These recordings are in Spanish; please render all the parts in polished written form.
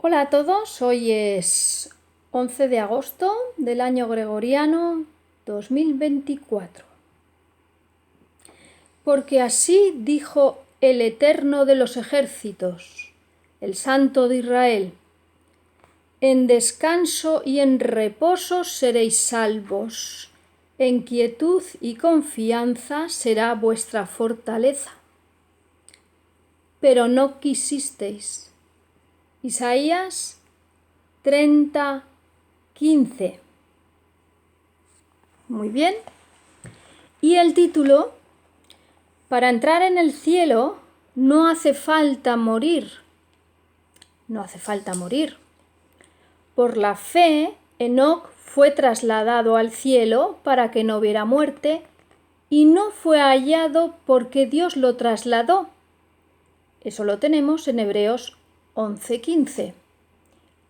Hola a todos, hoy es 11 de agosto del año gregoriano 2024. Porque así dijo el Eterno de los ejércitos, el Santo de Israel: en descanso y en reposo seréis salvos, en quietud y confianza será vuestra fortaleza. Pero no quisisteis. Isaías 30:15. Muy bien. Y el título: para entrar en el cielo no hace falta morir. No hace falta morir. Por la fe, Enoc fue trasladado al cielo para que no viera muerte, y no fue hallado porque Dios lo trasladó. Eso lo tenemos en Hebreos 11:15.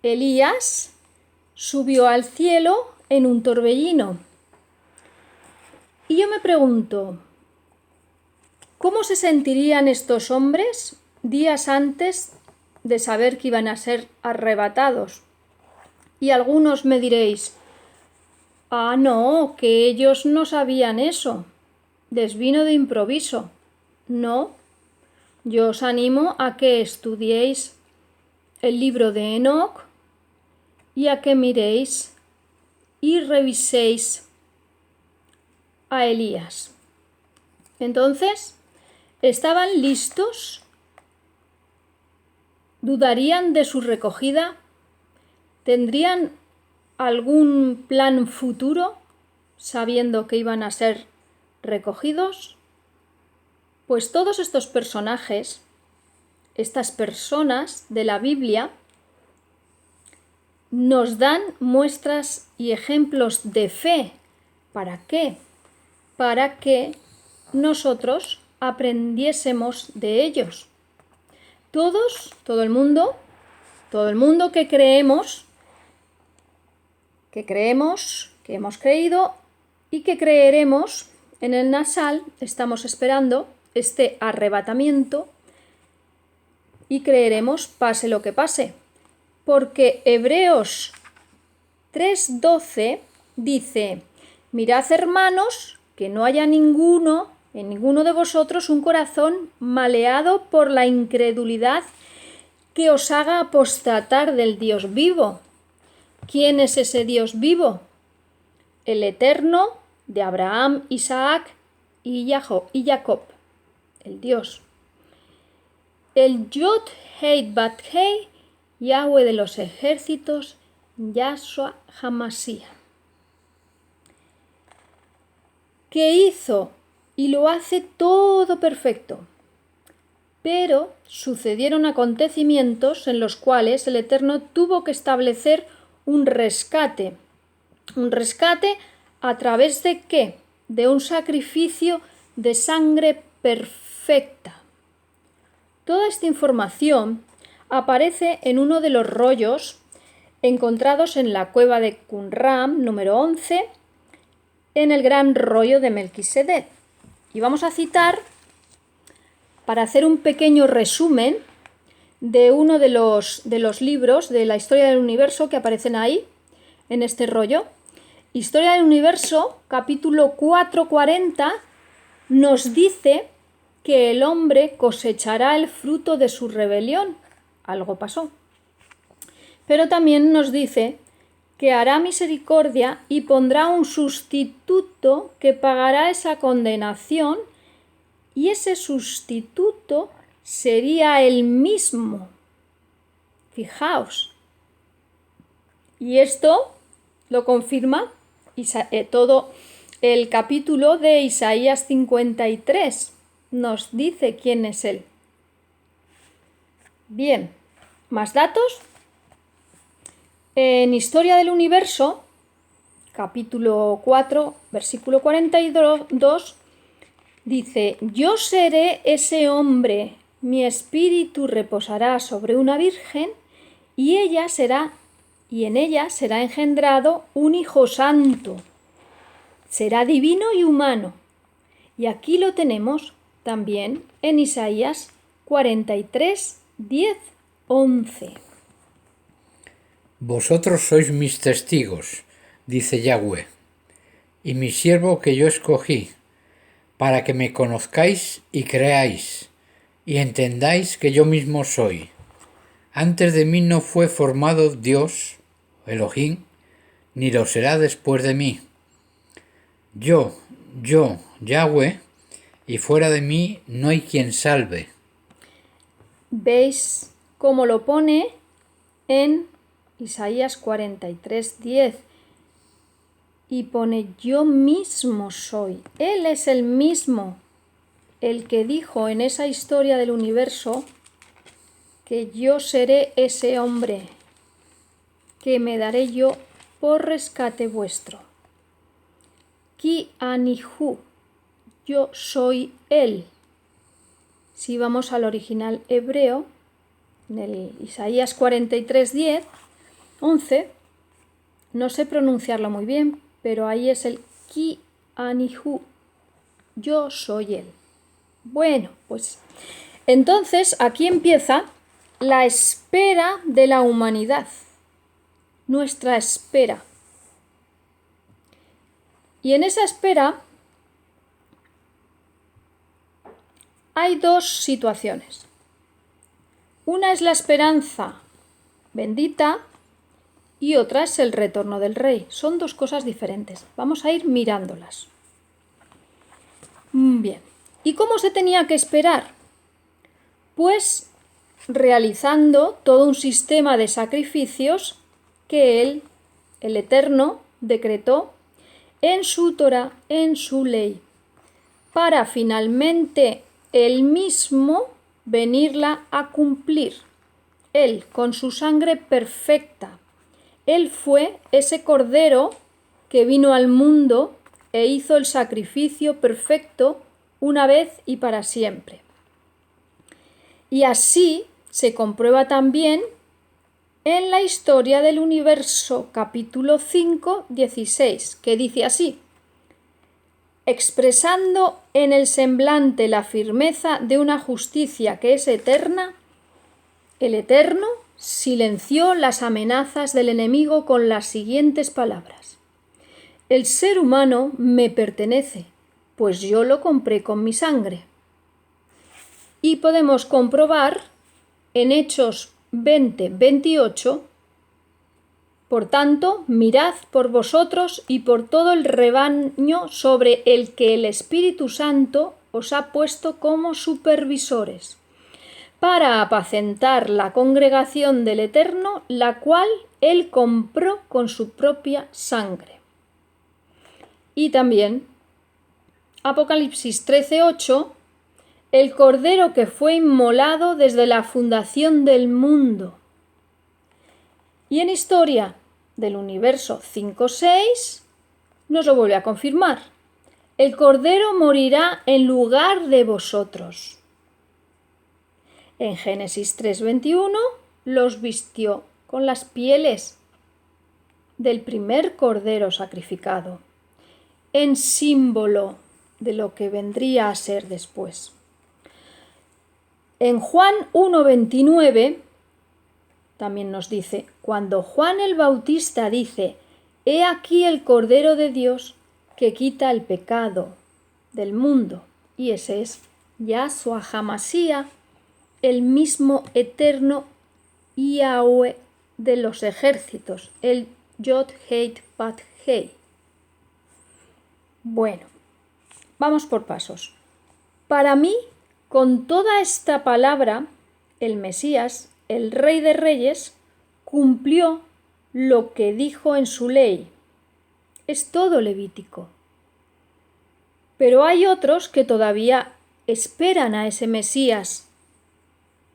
Elías subió al cielo en un torbellino. Y yo me pregunto, ¿cómo se sentirían estos hombres días antes de saber que iban a ser arrebatados? Y algunos me diréis: no, que ellos no sabían eso, les vino de improviso. No, yo os animo a que estudiéis el libro de Enoc y a que miréis y reviséis a Elías. Entonces, ¿estaban listos? ¿Dudarían de su recogida? ¿Tendrían algún plan futuro sabiendo que iban a ser recogidos? Pues todos estos personajes, estas personas de la Biblia, nos dan muestras y ejemplos de fe. ¿Para qué? Para que nosotros aprendiésemos de ellos. Todo el mundo que creemos, que hemos creído y que creeremos en el Nasal, estamos esperando este arrebatamiento y creeremos pase lo que pase. Porque Hebreos 3:12 dice: mirad, hermanos, que no haya en ninguno de vosotros un corazón maleado por la incredulidad que os haga apostatar del Dios vivo. ¿Quién es ese Dios vivo? El Eterno de Abraham, Isaac y Jacob, el Dios. El Yod Hei Bat Hei, Yahweh de los ejércitos, Yahshua Hamashiach, que hizo y lo hace todo perfecto. Pero sucedieron acontecimientos en los cuales el Eterno tuvo que establecer un rescate. ¿Un rescate a través de qué? De un sacrificio de sangre perfecta. Toda esta información aparece en uno de los rollos encontrados en la cueva de Qumran, número 11, en el gran rollo de Melquisedec. Y vamos a citar, para hacer un pequeño resumen, de uno de los libros de la historia del universo que aparecen ahí, en este rollo. Historia del universo, capítulo 4:40, nos dice que el hombre cosechará el fruto de su rebelión. Algo pasó. Pero también nos dice que hará misericordia y pondrá un sustituto que pagará esa condenación, y ese sustituto sería el mismo. Fijaos. Y esto lo confirma todo el capítulo de Isaías 53. Nos dice quién es él. Bien, más datos. En Historia del Universo, capítulo 4, versículo 42, dice: yo seré ese hombre, mi espíritu reposará sobre una virgen, y en ella será engendrado un hijo santo. Será divino y humano. Y aquí lo tenemos también en Isaías 43:10-11. Vosotros sois mis testigos, dice Yahweh, y mi siervo que yo escogí, para que me conozcáis y creáis, y entendáis que yo mismo soy. Antes de mí no fue formado Dios, Elohim, ni lo será después de mí. Yo, Yahweh, y fuera de mí no hay quien salve. ¿Veis cómo lo pone en Isaías 43:10? Y pone yo mismo soy. Él es el mismo, el que dijo en esa historia del universo que yo seré ese hombre, que me daré yo por rescate vuestro. Ki anihu, yo soy él. Si vamos al original hebreo, en el Isaías 43:10, 11, no sé pronunciarlo muy bien, pero ahí es el Ki anihu, yo soy él. Bueno, pues entonces aquí empieza la espera de la humanidad, nuestra espera. Y en esa espera hay dos situaciones. Una es la esperanza bendita y otra es el retorno del rey. Son dos cosas diferentes. Vamos a ir mirándolas. Bien. ¿Y cómo se tenía que esperar? Pues realizando todo un sistema de sacrificios que él, el Eterno, decretó en su Torah, en su ley, para finalmente él mismo venirla a cumplir. Él, con su sangre perfecta. Él fue ese cordero que vino al mundo e hizo el sacrificio perfecto una vez y para siempre. Y así se comprueba también en la historia del universo, capítulo 5, 16, que dice así: expresando en el semblante la firmeza de una justicia que es eterna, el Eterno silenció las amenazas del enemigo con las siguientes palabras: el ser humano me pertenece, pues yo lo compré con mi sangre. Y podemos comprobar en Hechos 20, 28, por tanto, mirad por vosotros y por todo el rebaño sobre el que el Espíritu Santo os ha puesto como supervisores, para apacentar la congregación del Eterno, la cual él compró con su propia sangre. Y también Apocalipsis 13:8, el cordero que fue inmolado desde la fundación del mundo. Y en Historia del Universo 5:6 nos lo vuelve a confirmar: el cordero morirá en lugar de vosotros. En Génesis 3:21 los vistió con las pieles del primer cordero sacrificado, en símbolo de lo que vendría a ser después. En Juan 1:29 también nos dice: cuando Juan el Bautista dice: he aquí el Cordero de Dios que quita el pecado del mundo, y ese es Yahshua HaMashiach, el mismo eterno Yahweh de los ejércitos, el Yod Hei Pat Hei. Bueno, vamos por pasos. Para mí, con toda esta palabra, el Mesías, el Rey de Reyes, cumplió lo que dijo en su ley. Es todo levítico. Pero hay otros que todavía esperan a ese Mesías.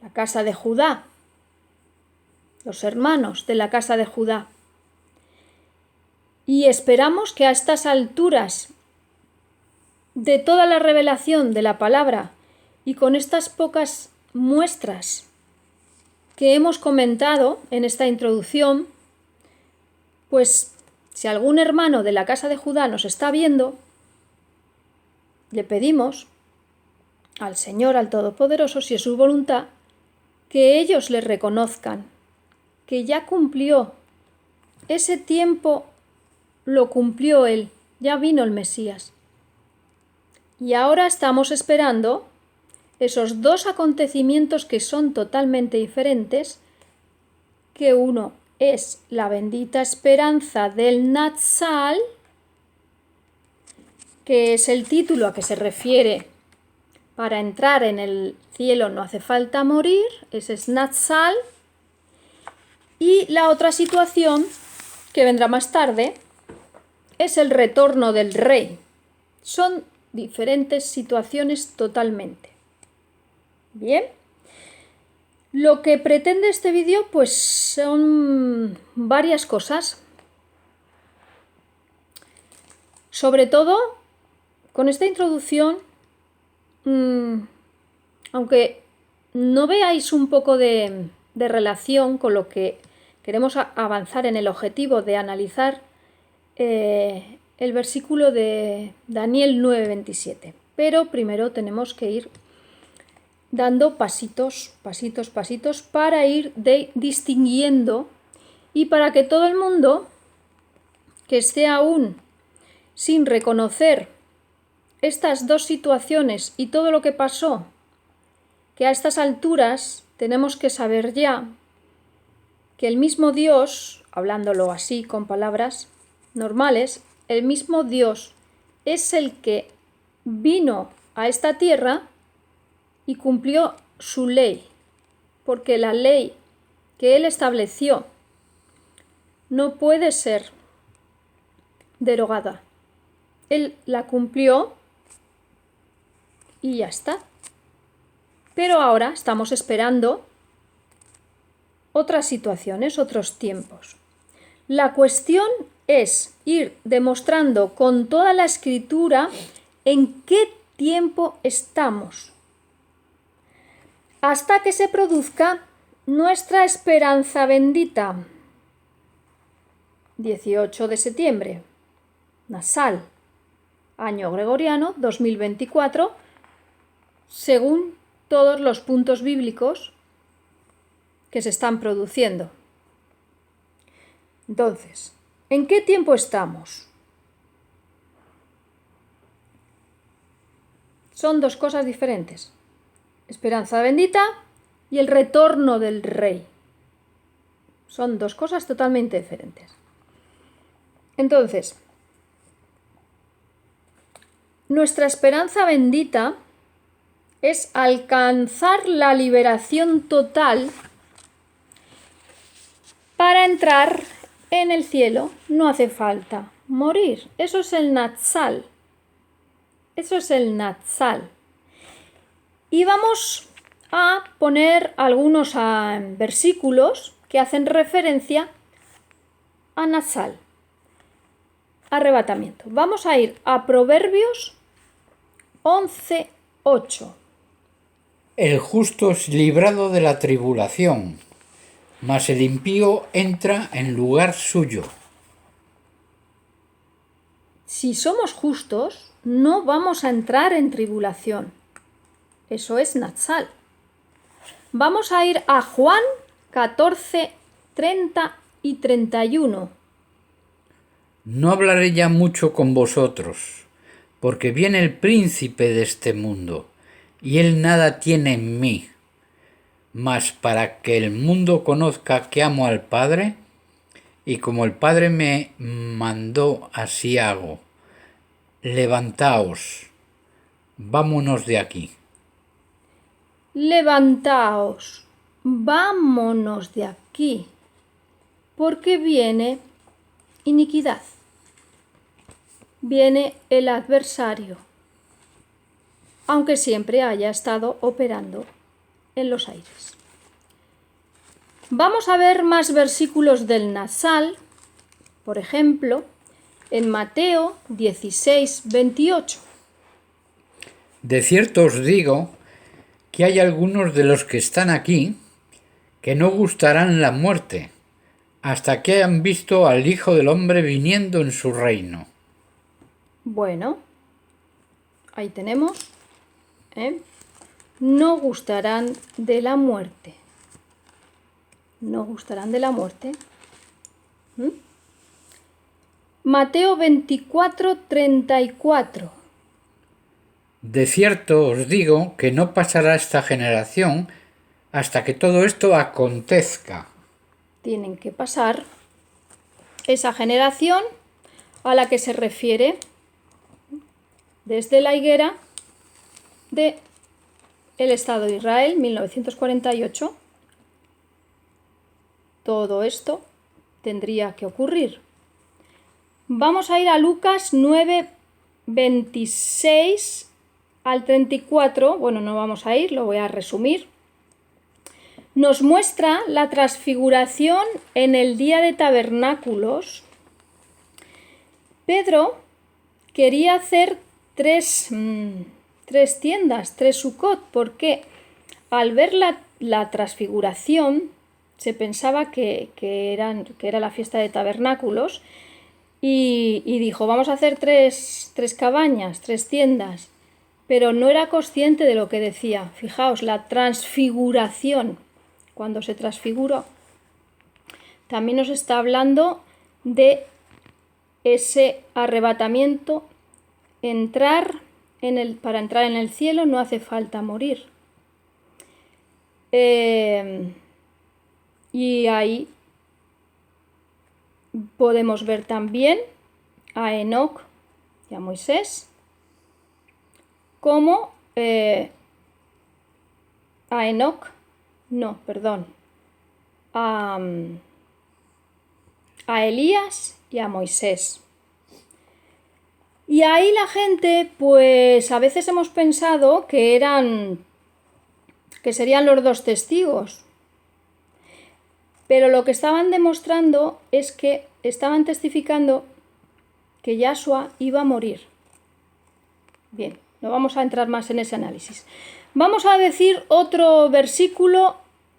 La casa de Judá, los hermanos de la casa de Judá. Y esperamos que a estas alturas de toda la revelación de la palabra y con estas pocas muestras que hemos comentado en esta introducción, pues si algún hermano de la casa de Judá nos está viendo, le pedimos al Señor, al Todopoderoso, si es su voluntad, que ellos le reconozcan que ya cumplió ese tiempo lo cumplió Él, ya vino el Mesías. Y ahora estamos esperando esos dos acontecimientos que son totalmente diferentes, que uno es la bendita esperanza del Natsal, que es el título a que se refiere para entrar en el cielo no hace falta morir, ese es Natsal, y la otra situación que vendrá más tarde es el retorno del rey. Son diferentes situaciones totalmente. Bien, lo que pretende este vídeo pues son varias cosas. Sobre todo, con esta introducción, aunque no veáis un poco de relación con lo que queremos avanzar en el objetivo de analizar el versículo de Daniel 9:27. Pero primero tenemos que ir dando pasitos para ir distinguiendo y para que todo el mundo que esté aún sin reconocer estas dos situaciones y todo lo que pasó, que a estas alturas tenemos que saber ya que el mismo Dios, hablándolo así con palabras normales, el mismo Dios es el que vino a esta tierra y cumplió su ley, porque la ley que Él estableció no puede ser derogada. Él la cumplió y ya está. Pero ahora estamos esperando otras situaciones, otros tiempos. La cuestión es ir demostrando con toda la escritura en qué tiempo estamos, hasta que se produzca nuestra esperanza bendita. 18 de septiembre, Natsal, año gregoriano 2024, según todos los puntos bíblicos que se están produciendo. Entonces, ¿en qué tiempo estamos? Son dos cosas diferentes. Esperanza bendita y el retorno del rey. Son dos cosas totalmente diferentes. Entonces, nuestra esperanza bendita es alcanzar la liberación total para entrar en el cielo. No hace falta morir. Eso es el Natsal. Eso es el Natsal. Y vamos a poner algunos versículos que hacen referencia a Natsal, arrebatamiento. Vamos a ir a Proverbios 11:8. El justo es librado de la tribulación, mas el impío entra en lugar suyo. Si somos justos, no vamos a entrar en tribulación. Eso es Natsal. Vamos a ir a Juan 14:30 y 31. No hablaré ya mucho con vosotros, porque viene el príncipe de este mundo, y él nada tiene en mí. Mas para que el mundo conozca que amo al Padre, y como el Padre me mandó, así hago. Levantaos, vámonos de aquí. Levantaos, vámonos de aquí, porque viene iniquidad. Viene el adversario, aunque siempre haya estado operando en los aires. Vamos a ver más versículos del Natsal, por ejemplo, en Mateo 16:28. De cierto os digo que hay algunos de los que están aquí que no gustarán la muerte hasta que hayan visto al Hijo del Hombre viniendo en su reino. Bueno, ahí tenemos, no gustarán de la muerte. No gustarán de la muerte. Mateo 24:34. De cierto os digo que no pasará esta generación hasta que todo esto acontezca. Tienen que pasar esa generación a la que se refiere desde la higuera de el Estado de Israel, 1948. Todo esto tendría que ocurrir. Vamos a ir a Lucas 9:26 al 34. Bueno, no vamos a ir, lo voy a resumir. Nos muestra la transfiguración en el día de tabernáculos. Pedro quería hacer tres tiendas, 3 Sucot, porque al ver la transfiguración se pensaba que era la fiesta de tabernáculos y dijo, vamos a hacer tres cabañas, 3 tiendas, pero no era consciente de lo que decía. Fijaos, la transfiguración, cuando se transfiguró, también nos está hablando de ese arrebatamiento. Para entrar en el cielo no hace falta morir. Y ahí podemos ver también a Enoc y a Moisés, como a Elías y a Moisés. Y ahí la gente, pues a veces hemos pensado que serían los 2 testigos. Pero lo que estaban demostrando es que estaban testificando que Yahshua iba a morir. Bien, no vamos a entrar más en ese análisis. Vamos a decir otro versículo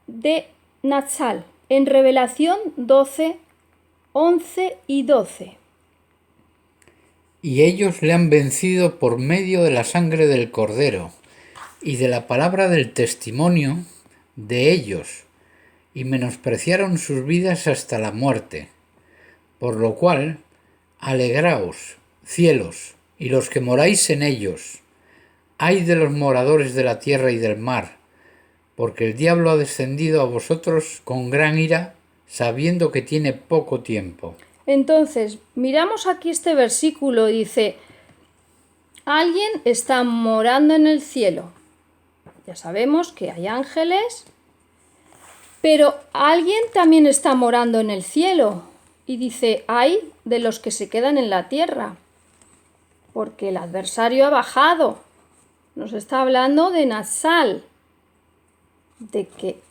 de Natsal, en Revelación 12, 11 y 12. Y ellos le han vencido por medio de la sangre del Cordero y de la palabra del testimonio de ellos, y menospreciaron sus vidas hasta la muerte. Por lo cual, alegraos, cielos, y los que moráis en ellos. Ay de los moradores de la tierra y del mar, porque el diablo ha descendido a vosotros con gran ira, sabiendo que tiene poco tiempo. Entonces, miramos aquí este versículo y dice, alguien está morando en el cielo. Ya sabemos que hay ángeles, pero alguien también está morando en el cielo. Y dice, hay de los que se quedan en la tierra, porque el adversario ha bajado. Nos está hablando de Natsal, de que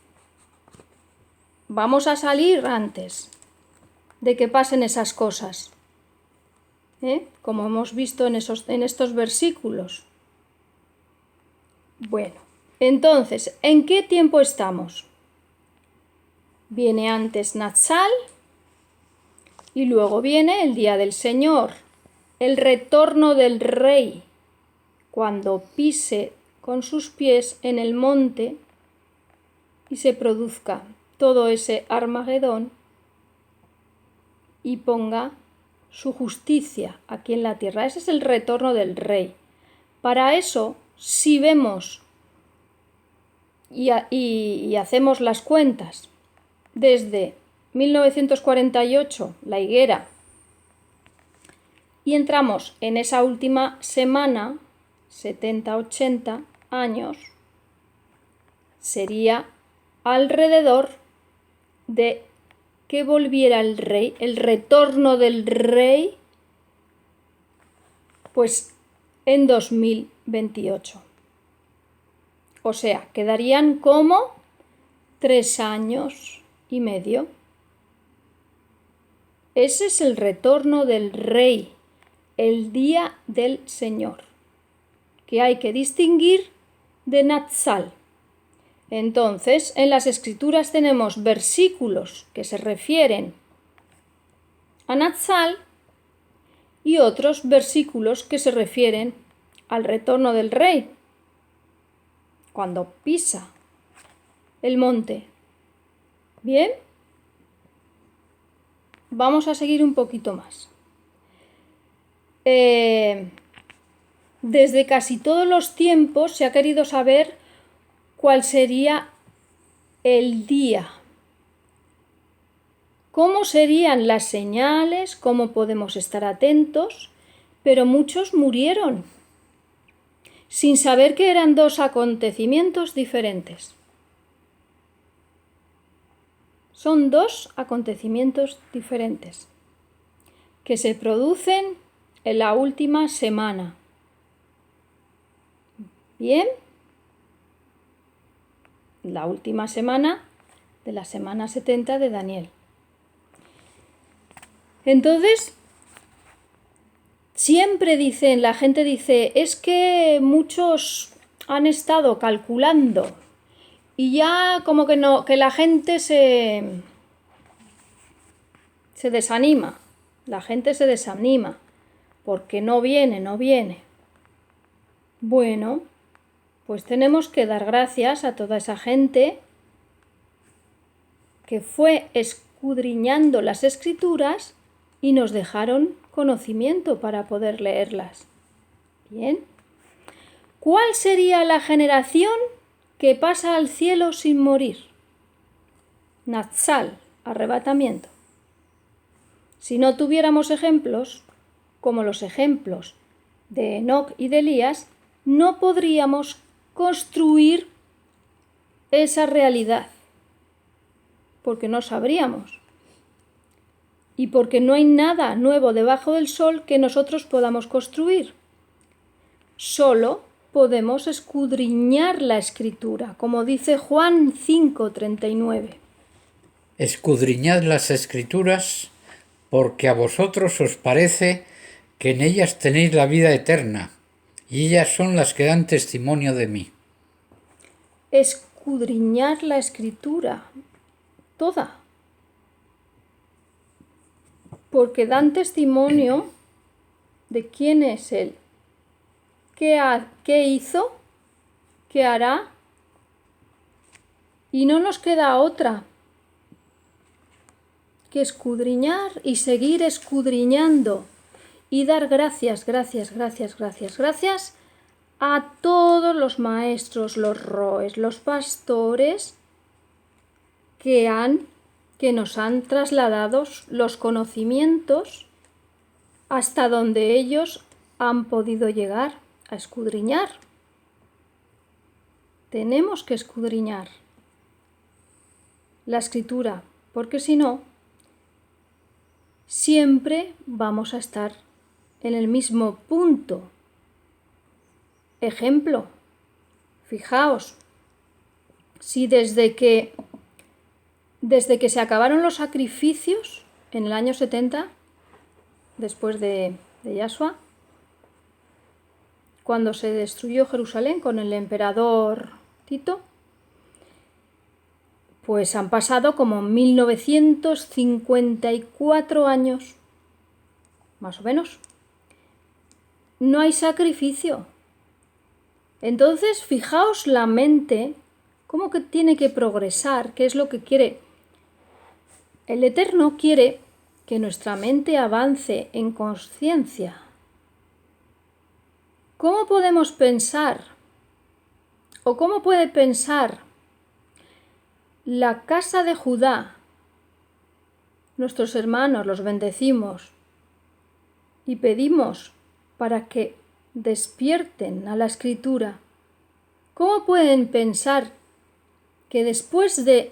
vamos a salir antes de que pasen esas cosas, como hemos visto en estos versículos. Bueno, entonces, ¿en qué tiempo estamos? Viene antes Natsal y luego viene el día del Señor, el retorno del Rey, cuando pise con sus pies en el monte y se produzca todo ese Armagedón y ponga su justicia aquí en la tierra. Ese es el retorno del Rey. Para eso, si vemos y hacemos las cuentas desde 1948, la higuera, y entramos en esa última semana, 70-80 años, sería alrededor de que volviera el Rey, el retorno del Rey, pues en 2028. O sea, quedarían como 3 años y medio. Ese es el retorno del Rey, el día del Señor, que hay que distinguir de Natsal. Entonces, en las Escrituras tenemos versículos que se refieren a Natsal y otros versículos que se refieren al retorno del Rey, cuando pisa el monte. Bien, vamos a seguir un poquito más. desde casi todos los tiempos se ha querido saber cuál sería el día. ¿Cómo serían las señales? ¿Cómo podemos estar atentos? Pero muchos murieron sin saber que eran dos acontecimientos diferentes. Son dos acontecimientos diferentes que se producen en la última semana. Bien, la última semana de la semana 70 de Daniel. Entonces, siempre la gente dice, es que muchos han estado calculando y ya como que no, que la gente se desanima. La gente se desanima porque no viene. Bueno, pues tenemos que dar gracias a toda esa gente que fue escudriñando las escrituras y nos dejaron conocimiento para poder leerlas. Bien. ¿Cuál sería la generación que pasa al cielo sin morir? Natsal, arrebatamiento. Si no tuviéramos ejemplos, como los ejemplos de Enoc y de Elías, no podríamos construir esa realidad, porque no sabríamos. Y porque no hay nada nuevo debajo del sol que nosotros podamos construir. Solo podemos escudriñar la escritura, como dice Juan 5:39. Escudriñad las escrituras, porque a vosotros os parece que en ellas tenéis la vida eterna, y ellas son las que dan testimonio de mí. Escudriñar la escritura, toda. Porque dan testimonio de quién es Él, qué hizo, qué hará, y no nos queda otra que escudriñar y seguir escudriñando y dar gracias a todos los maestros, los roes, los pastores que nos han trasladado los conocimientos hasta donde ellos han podido llegar a escudriñar. Tenemos que escudriñar la escritura, porque si no, siempre vamos a estar en el mismo punto. Ejemplo, fijaos, si desde que se acabaron los sacrificios en el año 70, después de Yahshua, cuando se destruyó Jerusalén con el emperador Tito, pues han pasado como 1954 años, más o menos. No hay sacrificio. Entonces, fijaos la mente, cómo que tiene que progresar, qué es lo que quiere. El Eterno quiere que nuestra mente avance en conciencia. ¿Cómo podemos pensar? ¿O cómo puede pensar la casa de Judá? Nuestros hermanos los bendecimos y pedimos para que despierten a la escritura. ¿Cómo pueden pensar que después de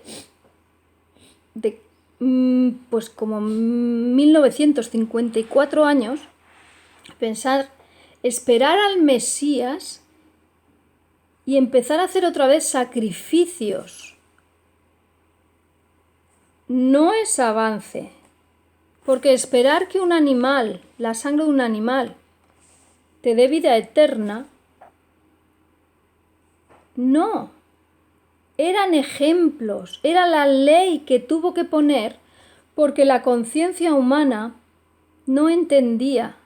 pues como 1954 años, esperar al Mesías y empezar a hacer otra vez sacrificios? No es avance, porque esperar que un animal, la sangre de un animal, te dé vida eterna, no. Eran ejemplos, era la ley que tuvo que poner porque la conciencia humana no entendía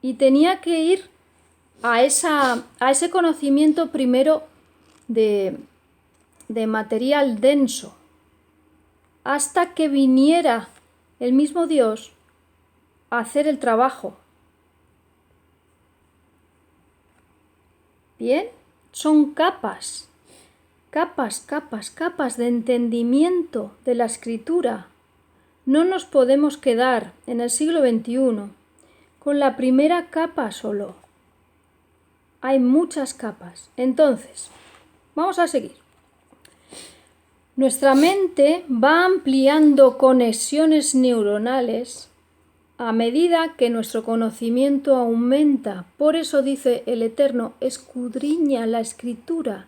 y tenía que ir a ese conocimiento primero de material denso, hasta que viniera el mismo Dios a hacer el trabajo Bien, son capas, capas, capas, capas de entendimiento de la escritura. No nos podemos quedar en el siglo XXI con la primera capa solo. Hay muchas capas. Entonces, vamos a seguir. Nuestra mente va ampliando conexiones neuronales a medida que nuestro conocimiento aumenta. Por eso dice el Eterno, escudriña la escritura.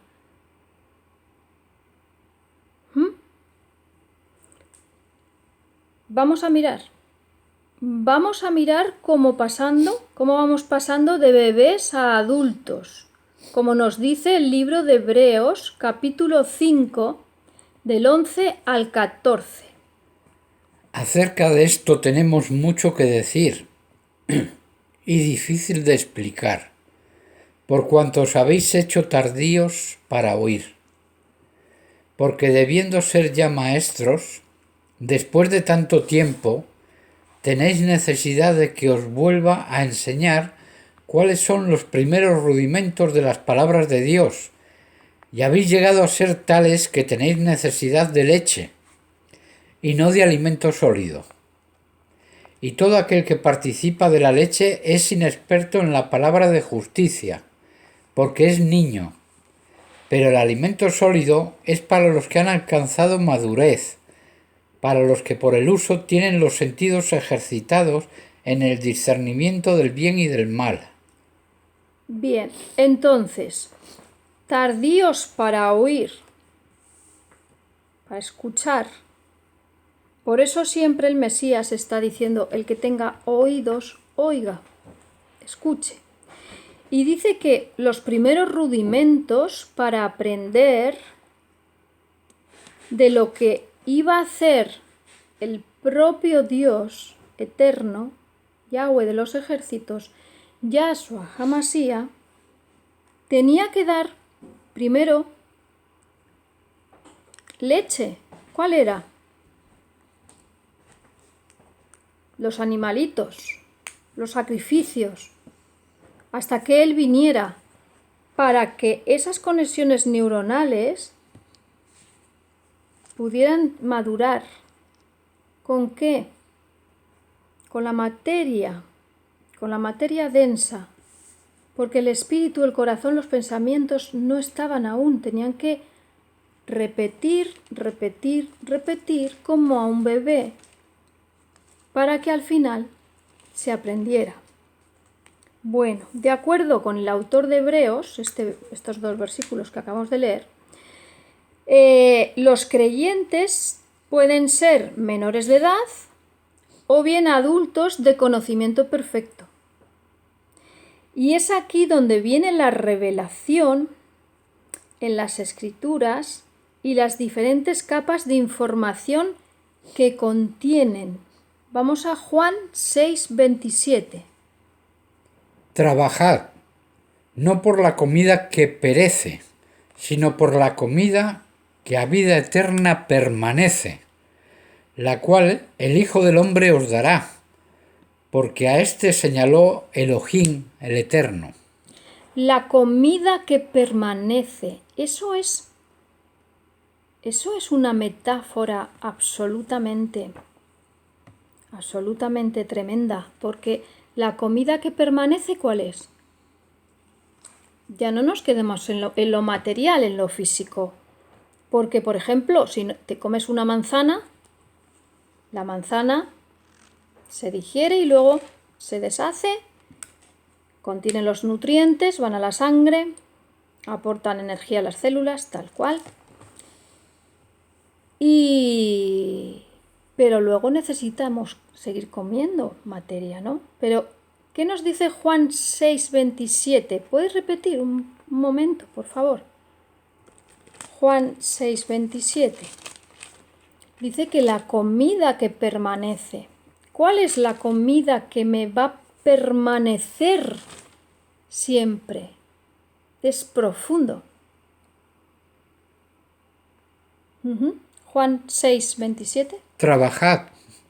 Vamos a mirar. Vamos a mirar cómo vamos pasando de bebés a adultos. Como nos dice el libro de Hebreos, capítulo 5, del 11 al 14. Acerca de esto tenemos mucho que decir y difícil de explicar, por cuanto os habéis hecho tardíos para oír. Porque debiendo ser ya maestros, después de tanto tiempo, tenéis necesidad de que os vuelva a enseñar cuáles son los primeros rudimentos de las palabras de Dios, y habéis llegado a ser tales que tenéis necesidad de leche, y no de alimento sólido. Y todo aquel que participa de la leche es inexperto en la palabra de justicia, porque es niño. Pero el alimento sólido es para los que han alcanzado madurez, para los que por el uso tienen los sentidos ejercitados en el discernimiento del bien y del mal. Bien, entonces, tardíos para oír, para escuchar. Por eso siempre el Mesías está diciendo, el que tenga oídos, oiga, escuche. Y dice que los primeros rudimentos para aprender de lo que iba a hacer el propio Dios eterno, Yahweh de los ejércitos, Yahshua HaMashiach, tenía que dar primero leche. ¿Cuál era? Los animalitos, los sacrificios, hasta que Él viniera, para que esas conexiones neuronales pudieran madurar. ¿Con qué? Con la materia densa, porque el espíritu, el corazón, los pensamientos no estaban aún, tenían que repetir, repetir, repetir como a un bebé, para que al final se aprendiera. Bueno, de acuerdo con el autor de Hebreos, estos dos versículos que acabamos de leer, los creyentes pueden ser menores de edad o bien adultos de conocimiento perfecto. Y es aquí donde viene la revelación en las escrituras y las diferentes capas de información que contienen. Vamos a Juan 6:27. Trabajad, no por la comida que perece, sino por la comida que a vida eterna permanece, la cual el Hijo del Hombre os dará, porque a éste señaló Elohim, el Eterno. La comida que permanece, eso es una metáfora absolutamente tremenda, porque la comida que permanece, ¿cuál es? Ya no nos quedemos en lo material, en lo físico, porque, por ejemplo, si te comes una manzana, la manzana se digiere y luego se deshace, contiene los nutrientes, van a la sangre, aportan energía a las células, tal cual. Pero luego necesitamos seguir comiendo materia, ¿no? Pero, ¿qué nos dice Juan 6:27? ¿Puedes repetir un momento, por favor? Juan 6:27. Dice que la comida que permanece. ¿Cuál es la comida que me va a permanecer siempre? Es profundo. Juan 6:27. Trabajad,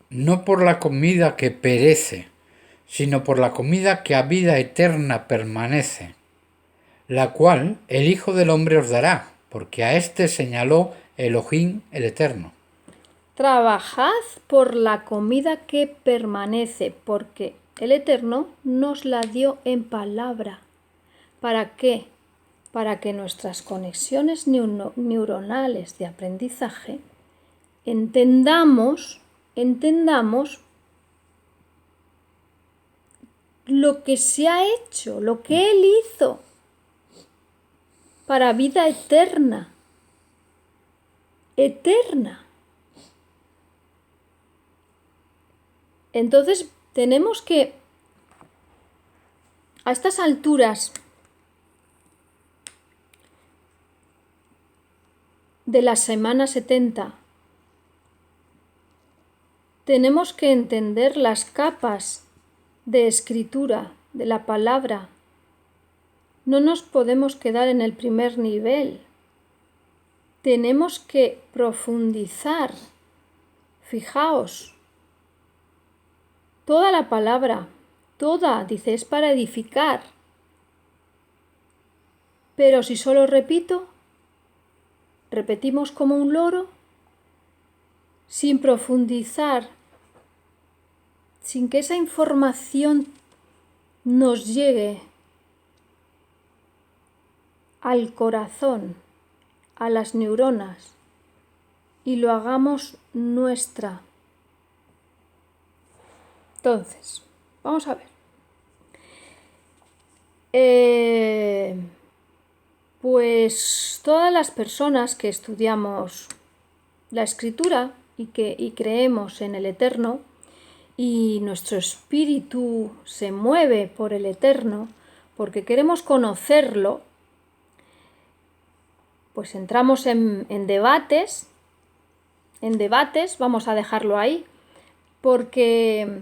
no por la comida que perece, sino por la comida que a vida eterna permanece, la cual el Hijo del Hombre os dará, porque a éste señaló Elohim el Eterno. Trabajad por la comida que permanece, porque el Eterno nos la dio en palabra. ¿Para qué? Para que nuestras conexiones neuronales de aprendizaje entendamos lo que se ha hecho, lo que Él hizo para vida eterna. Eterna. Entonces tenemos que, a estas alturas de la semana 70, tenemos que entender las capas de escritura de la palabra. No nos podemos quedar en el primer nivel. Tenemos que profundizar. Fijaos, toda la palabra, toda, dice, es para edificar. Pero si solo repetimos como un loro, sin profundizar, sin que esa información nos llegue al corazón, a las neuronas, y lo hagamos nuestra. Entonces, vamos a ver. Pues todas las personas que estudiamos la escritura y creemos en el Eterno, y nuestro espíritu se mueve por el Eterno, porque queremos conocerlo, pues entramos en debates, vamos a dejarlo ahí, porque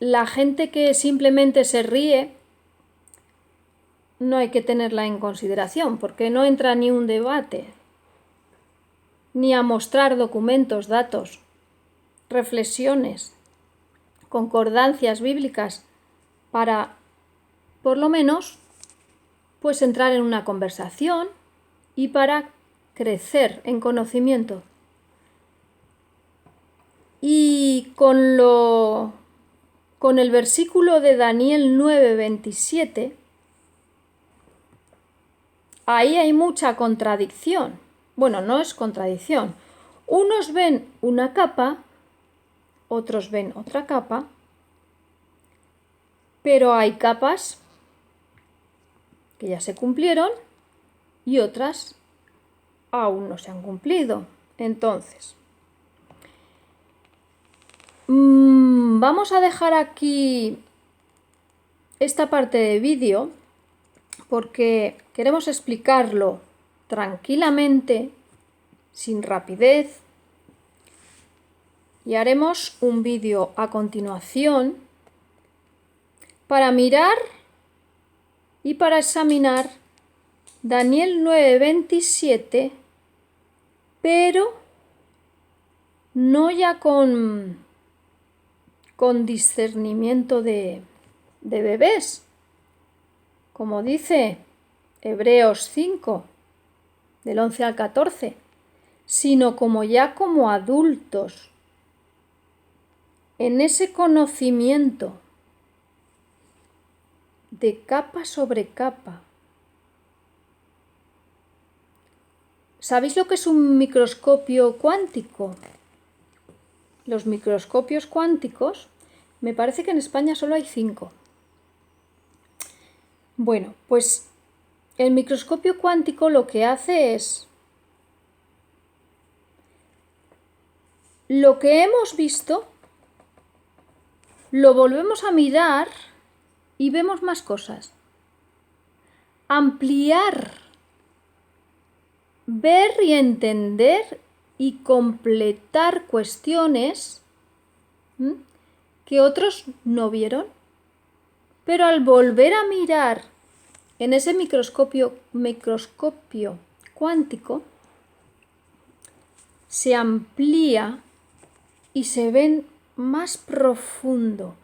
la gente que simplemente se ríe, no hay que tenerla en consideración, porque no entra ni un debate, ni a mostrar documentos, datos, reflexiones, concordancias bíblicas, para, por lo menos, pues entrar en una conversación y para crecer en conocimiento. Y con el versículo de Daniel 9:27, ahí hay mucha contradicción. Bueno, no es contradicción. Unos ven una capa, otros ven otra capa, pero hay capas que ya se cumplieron y otras aún no se han cumplido. Entonces, vamos a dejar aquí esta parte de vídeo porque queremos explicarlo tranquilamente, sin rapidez, y haremos un vídeo a continuación para mirar y para examinar Daniel 9:27, pero no ya con discernimiento de bebés, como dice Hebreos 5, del 11 al 14, sino como adultos, en ese conocimiento de capa sobre capa. ¿Sabéis lo que es un microscopio cuántico? Los microscopios cuánticos, me parece que en España solo hay 5. Bueno, pues el microscopio cuántico lo que hace es lo que hemos visto, lo volvemos a mirar y vemos más cosas. Ampliar, ver y entender y completar cuestiones que otros no vieron, pero al volver a mirar en ese microscopio cuántico, se amplía y se ven más profundo.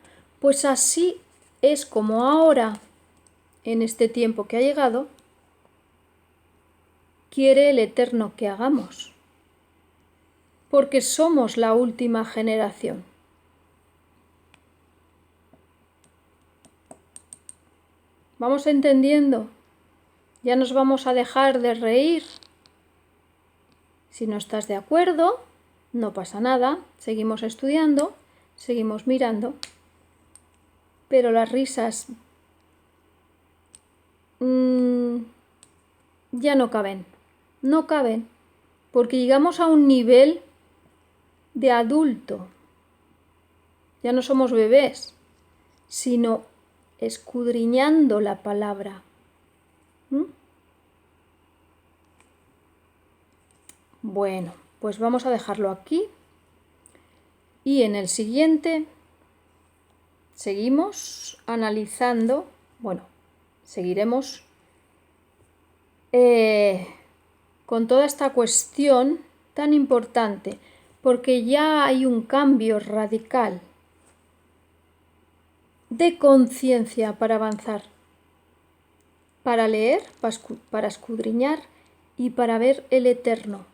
Pues así es como ahora, en este tiempo que ha llegado, quiere el Eterno que hagamos, porque somos la última generación. ¿Vamos entendiendo? Ya nos vamos a dejar de reír. Si no estás de acuerdo, no pasa nada, seguimos estudiando, seguimos mirando, pero las risas ya no caben, porque llegamos a un nivel de adulto. Ya no somos bebés, sino escudriñando la palabra. Bueno, pues vamos a dejarlo aquí y en el siguiente seguimos analizando, seguiremos con toda esta cuestión tan importante, porque ya hay un cambio radical de conciencia para avanzar, para leer, para escudriñar y para ver el Eterno.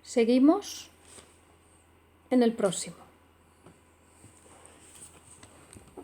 Seguimos en el próximo.